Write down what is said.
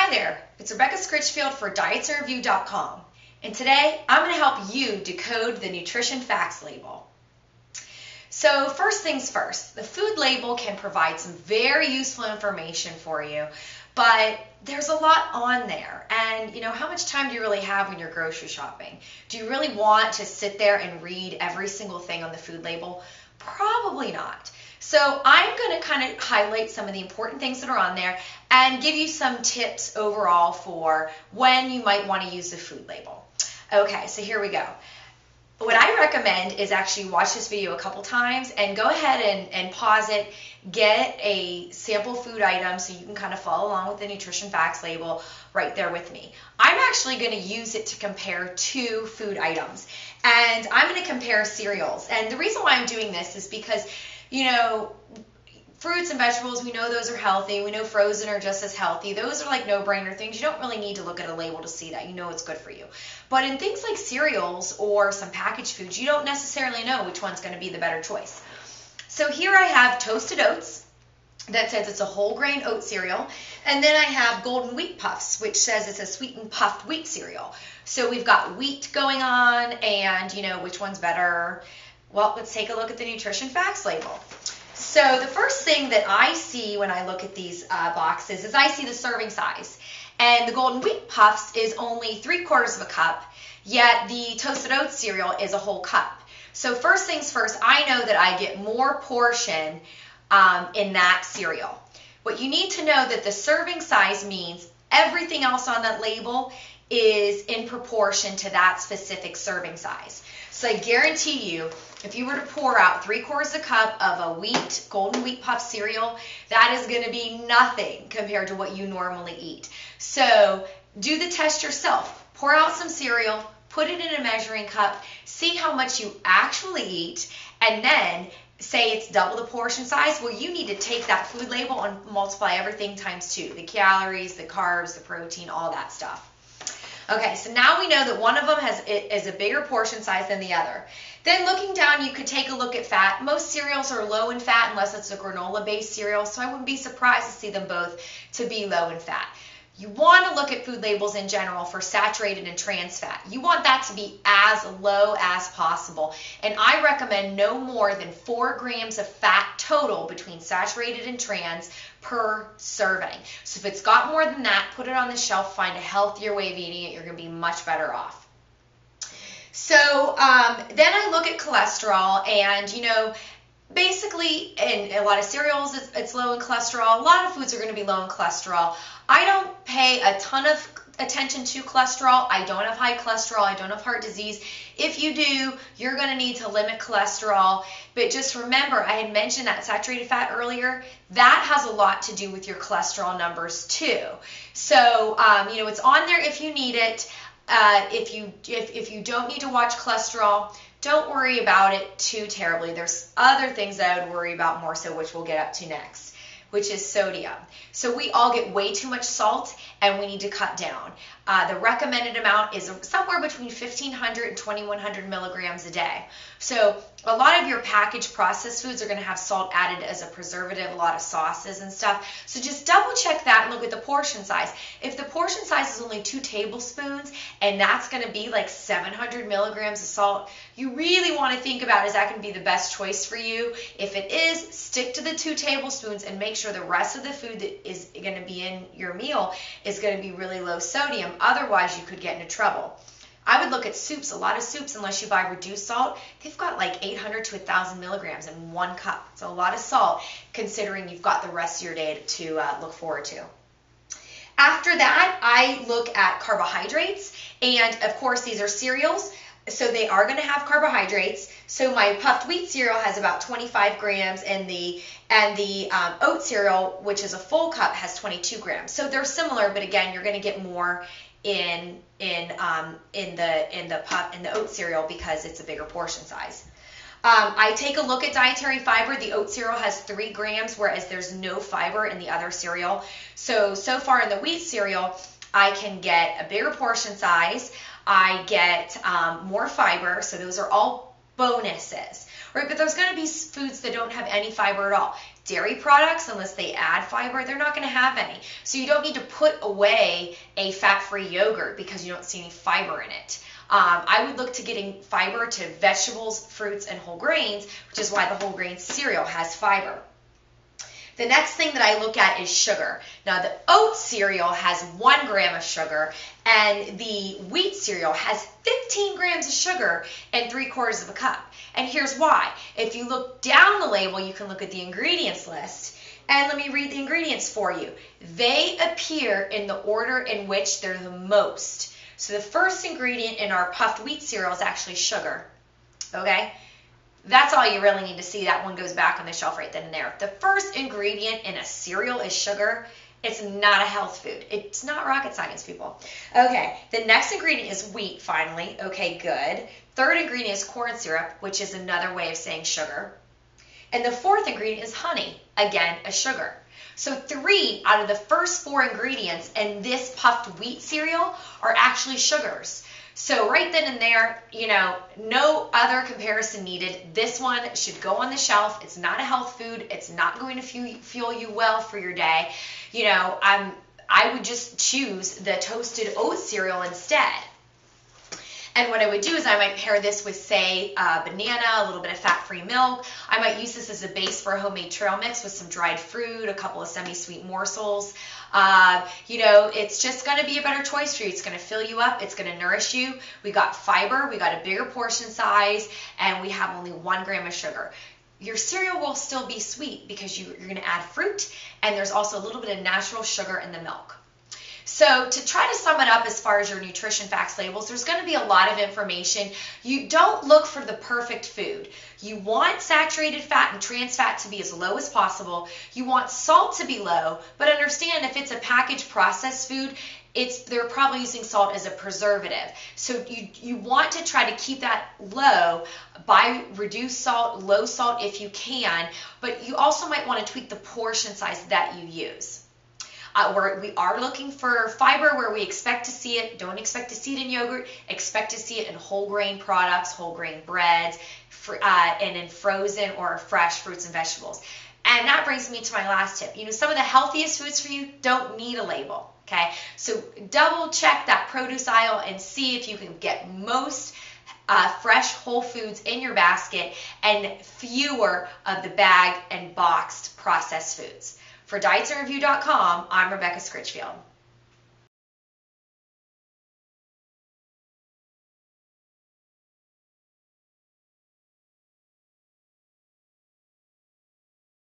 Hi there, it's Rebecca Scritchfield for DietsInReview.com, and today I'm going to help you decode the nutrition facts label. So first things first, the food label can provide some very useful information for you, but there's a lot on there, and how much time do you really have when you're grocery shopping? Do you really want to sit there and read every single thing on the food label? Probably not. So I'm going to kind of highlight some of the important things that are on there and give you some tips overall for when you might want to use the food label. Okay, so here we go. What I recommend is actually watch this video a couple times and go ahead and pause it, get a sample food item so you can kind of follow along with the nutrition facts label right there with me. I'm actually going to use it to compare two food items, and I'm going to compare cereals. And the reason why I'm doing this is because fruits and vegetables, we know those are healthy. We know frozen are just as healthy. Those are like no-brainer things. You don't really need to look at a label to see that. You know it's good for you. But in things like cereals or some packaged foods, you don't necessarily know which one's going to be the better choice. So here I have toasted oats that says it's a whole grain oat cereal. And then I have golden wheat puffs, which says it's a sweetened puffed wheat cereal. So we've got wheat going on, and which one's better? Well, let's take a look at the nutrition facts label. So the first thing that I see when I look at these boxes is I see the serving size. And the golden wheat puffs is only 3/4 of a cup, yet the toasted oats cereal is a whole cup. So first things first, I know that I get more portion in that cereal. What you need to know that the serving size means everything else on that label is in proportion to that specific serving size. So I guarantee you, if you were to pour out 3/4 a cup of a golden wheat puff cereal, that is going to be nothing compared to what you normally eat. So do the test yourself. Pour out some cereal, put it in a measuring cup, see how much you actually eat, and then say it's double the portion size. Well, you need to take that food label and multiply everything times 2. The calories, the carbs, the protein, all that stuff. Okay, so now we know that one of them is a bigger portion size than the other. Then looking down, you could take a look at fat. Most cereals are low in fat unless it's a granola-based cereal, so I wouldn't be surprised to see them both to be low in fat. You want to look at food labels in general for saturated and trans fat. You want that to be as low as possible. And I recommend no more than 4 grams of fat total between saturated and trans per serving. So if it's got more than that, put it on the shelf, find a healthier way of eating it. You're going to be much better off. So then I look at cholesterol, and basically in a lot of cereals it's low in cholesterol. A lot of foods are going to be low in cholesterol. I don't pay a ton of attention to cholesterol. I don't have high cholesterol. I don't have heart disease. If you do, you're going to need to limit cholesterol. But just remember, I had mentioned that saturated fat earlier. That has a lot to do with your cholesterol numbers too. So it's on there if you need it. If you don't need to watch cholesterol, don't worry about it too terribly. There's other things that I would worry about more so, which we'll get up to next, which is sodium. So we all get way too much salt, and we need to cut down. The recommended amount is somewhere between 1,500 and 2,100 milligrams a day. So a lot of your packaged processed foods are going to have salt added as a preservative, a lot of sauces and stuff. So just double check that and look at the portion size. If the portion size is only 2 tablespoons and that's going to be like 700 milligrams of salt, you really want to think about, is that going to be the best choice for you? If it is, stick to the 2 tablespoons and make sure the rest of the food that is going to be in your meal is going to be really low sodium. Otherwise, you could get into trouble. I would look at soups. A lot of soups, unless you buy reduced salt, they've got like 800 to 1,000 milligrams in 1 cup. It's a lot of salt, considering you've got the rest of your day to look forward to. After that, I look at carbohydrates, and of course, these are cereals, so they are going to have carbohydrates. So my puffed wheat cereal has about 25 grams, and the oat cereal, which is a full cup, has 22 grams. So they're similar, but again, you're going to get more in the oat cereal because it's a bigger portion size. I take a look at dietary fiber. The oat cereal has 3 grams, whereas there's no fiber in the other cereal. So far in the wheat cereal, I can get a bigger portion size. I get more fiber, so those are all bonuses, right? But there's going to be foods that don't have any fiber at all. dairy products, unless they add fiber, they're not going to have any. So you don't need to put away a fat-free yogurt because you don't see any fiber in it. I would look to getting fiber to vegetables, fruits, and whole grains, which is why the whole grain cereal has fiber. The next thing that I look at is sugar. Now, the oat cereal has 1 gram of sugar, and the wheat cereal has 15 grams of sugar and 3/4 of a cup. And here's why. If you look down the label, you can look at the ingredients list. And let me read the ingredients for you. They appear in the order in which they're the most. So the first ingredient in our puffed wheat cereal is actually sugar. Okay? That's all you really need to see. That one goes back on the shelf right then and there. If the first ingredient in a cereal is sugar, it's not a health food. It's not rocket science, people. Okay, the next ingredient is wheat, finally. Okay, good. Third ingredient is corn syrup, which is another way of saying sugar. And the fourth ingredient is honey, again, a sugar. So 3 out of the first 4 ingredients in this puffed wheat cereal are actually sugars. So right then and there, no other comparison needed. This one should go on the shelf. It's not a health food. It's not going to fuel you well for your day. I would just choose the toasted oat cereal instead. And what I would do is I might pair this with, say, a banana, a little bit of fat-free milk. I might use this as a base for a homemade trail mix with some dried fruit, a couple of semi-sweet morsels. It's just going to be a better choice for you. It's going to fill you up. It's going to nourish you. We got fiber. We got a bigger portion size, and we have only 1 gram of sugar. Your cereal will still be sweet because you're going to add fruit, and there's also a little bit of natural sugar in the milk. So to try to sum it up as far as your nutrition facts labels, there's going to be a lot of information. You don't look for the perfect food. You want saturated fat and trans fat to be as low as possible. You want salt to be low, but understand if it's a packaged processed food, they're probably using salt as a preservative. So you want to try to keep that low by reduced salt, low salt if you can, but you also might want to tweak the portion size that you use. We are looking for fiber where we expect to see it. Don't expect to see it in yogurt. Expect to see it in whole grain products, whole grain breads, and in frozen or fresh fruits and vegetables. And that brings me to my last tip. Some of the healthiest foods for you don't need a label. Okay, so double check that produce aisle and see if you can get most fresh whole foods in your basket and fewer of the bagged and boxed processed foods. For dietsinreview.com, I'm Rebecca Scritchfield.